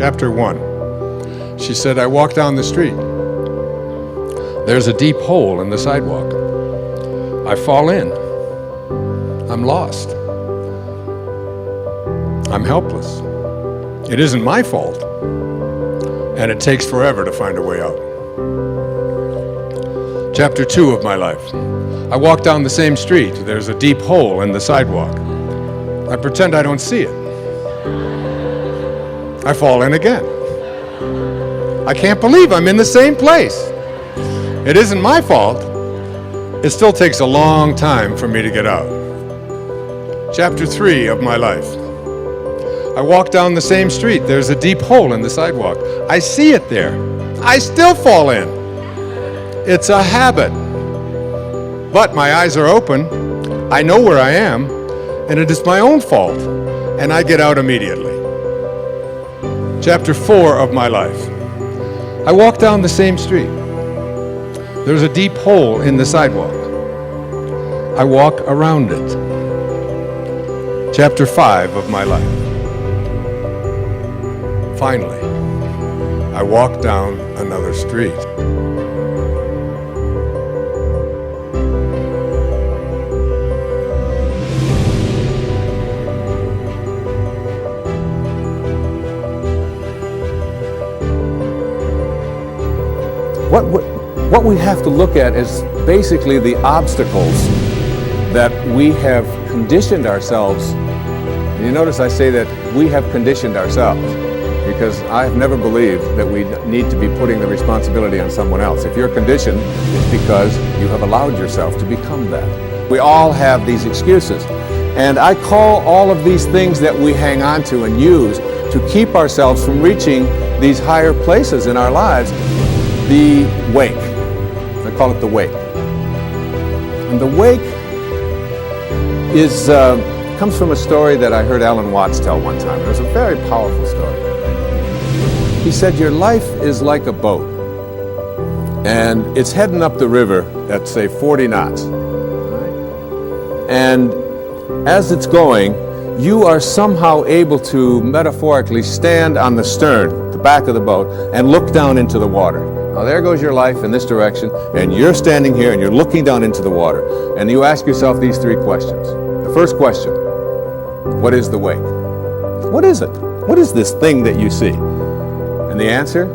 Chapter 1. She said, I walk down the street. There's a deep hole in the sidewalk. I fall in. I'm lost. I'm helpless. It isn't my fault. And it takes forever to find a way out. Chapter 2 of my life. I walk down the same street. There's a deep hole in the sidewalk. I pretend I don't see it. I fall in again. I can't believe I'm in the same place. It isn't my fault. It still takes a long time for me to get out. Chapter 3 of my life. I walk down the same street. There's a deep hole in the sidewalk. I see it there. I still fall in. It's a habit. But my eyes are open. I know where I am, and it is my own fault, and I get out immediately. Chapter 4 of my life. I walk down the same street. There's a deep hole in the sidewalk. I walk around it. Chapter 5 of my life. Finally, I walk down another street. What we have to look at is basically the obstacles that we have conditioned ourselves. And you notice I say that we have conditioned ourselves, because I have never believed that we need to be putting the responsibility on someone else. If you're conditioned, it's because you have allowed yourself to become that. We all have these excuses. And I call all of these things that we hang on to and use to keep ourselves from reaching these higher places in our lives, the wake. I call it the wake. And the wake comes from a story that I heard Alan Watts tell one time. It was a very powerful story. He said, your life is like a boat, and it's heading up the river at, say, 40 knots. And as it's going, you are somehow able to metaphorically stand on the stern, the back of the boat, and look down into the water. Now there goes your life in this direction, and you're standing here and you're looking down into the water. And you ask yourself these three questions. The first question, what is the wake? What is it? What is this thing that you see? And the answer,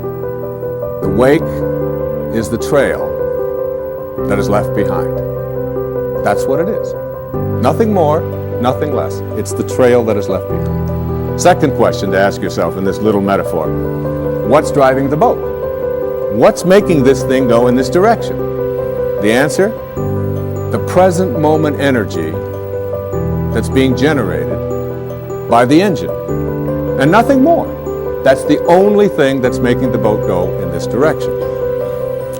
the wake is the trail that is left behind. That's what it is. Nothing more, nothing less. It's the trail that is left behind. Second question to ask yourself in this little metaphor, what's driving the boat? What's making this thing go in this direction? The answer, the present moment energy that's being generated by the engine, and nothing more. That's the only thing that's making the boat go in this direction.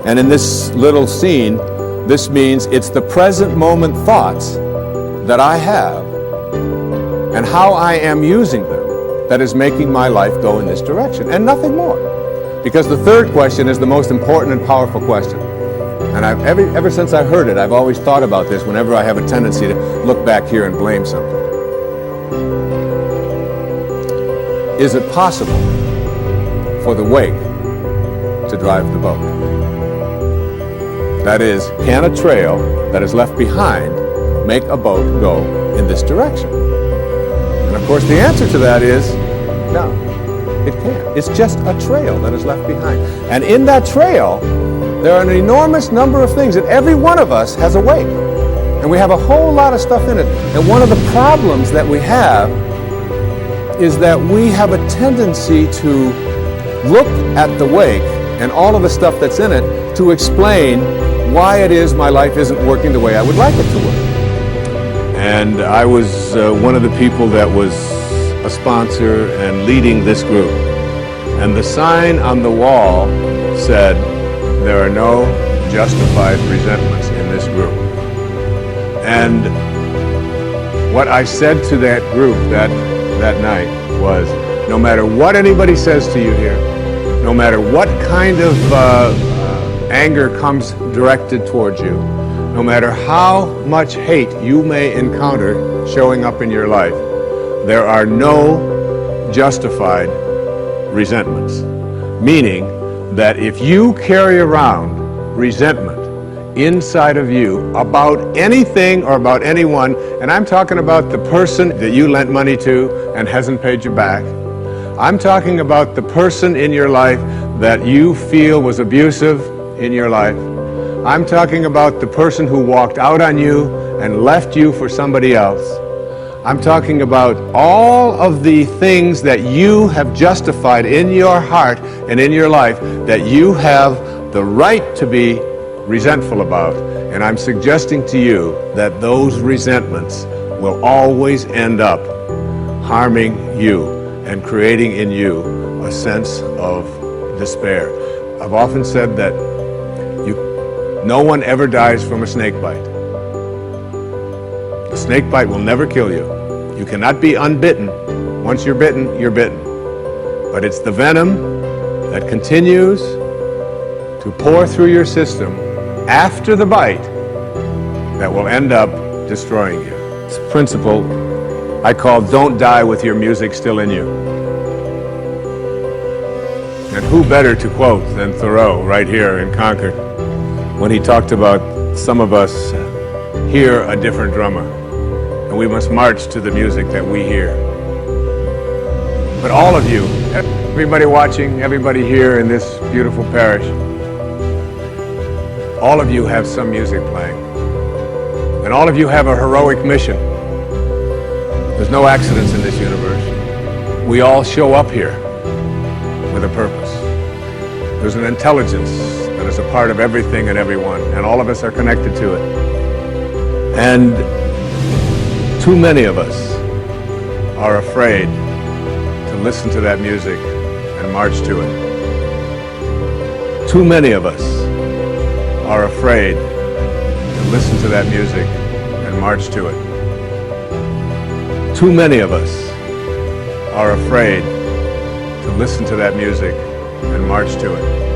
And in this little scene, this means it's the present moment thoughts that I have and how I am using them that is making my life go in this direction, and nothing more. Because the third question is the most important and powerful question. And ever since I heard it, I've always thought about this whenever I have a tendency to look back here and blame something. Is it possible for the wake to drive the boat? That is, can a trail that is left behind make a boat go in this direction? And of course the answer to that is no. It can't. It's just a trail that is left behind. And in that trail, there are an enormous number of things, and every one of us has a wake. And we have a whole lot of stuff in it. And one of the problems that we have is that we have a tendency to look at the wake and all of the stuff that's in it to explain why it is my life isn't working the way I would like it to work. And I was one of the people that was a sponsor and leading this group. And the sign on the wall said, there are no justified resentments in this group. And what I said to that group that night was, no matter what anybody says to you here, no matter what kind of anger comes directed towards you, no matter how much hate you may encounter showing up in your life, there are no justified resentments. Meaning that if you carry around resentment inside of you about anything or about anyone, and I'm talking about the person that you lent money to and hasn't paid you back. I'm talking about the person in your life that you feel was abusive in your life. I'm talking about the person who walked out on you and left you for somebody else. I'm talking about all of the things that you have justified in your heart and in your life that you have the right to be resentful about. And I'm suggesting to you that those resentments will always end up harming you and creating in you a sense of despair. I've often said that no one ever dies from a snake bite. A snake bite will never kill you. You cannot be unbitten. Once you're bitten, you're bitten. But it's the venom that continues to pour through your system after the bite that will end up destroying you. It's a principle I call don't die with your music still in you. And who better to quote than Thoreau right here in Concord when he talked about some of us hear a different drummer and we must march to the music that we hear. But all of you, everybody watching, everybody here in this beautiful parish, all of you have some music playing. And all of you have a heroic mission. There's no accidents in this universe. We all show up here with a purpose. There's an intelligence that is a part of everything and everyone, and all of us are connected to it. And too many of us are afraid to listen to that music and march to it. Too many of us are afraid to listen to that music and march to it. Too many of us are afraid to listen to that music and march to it.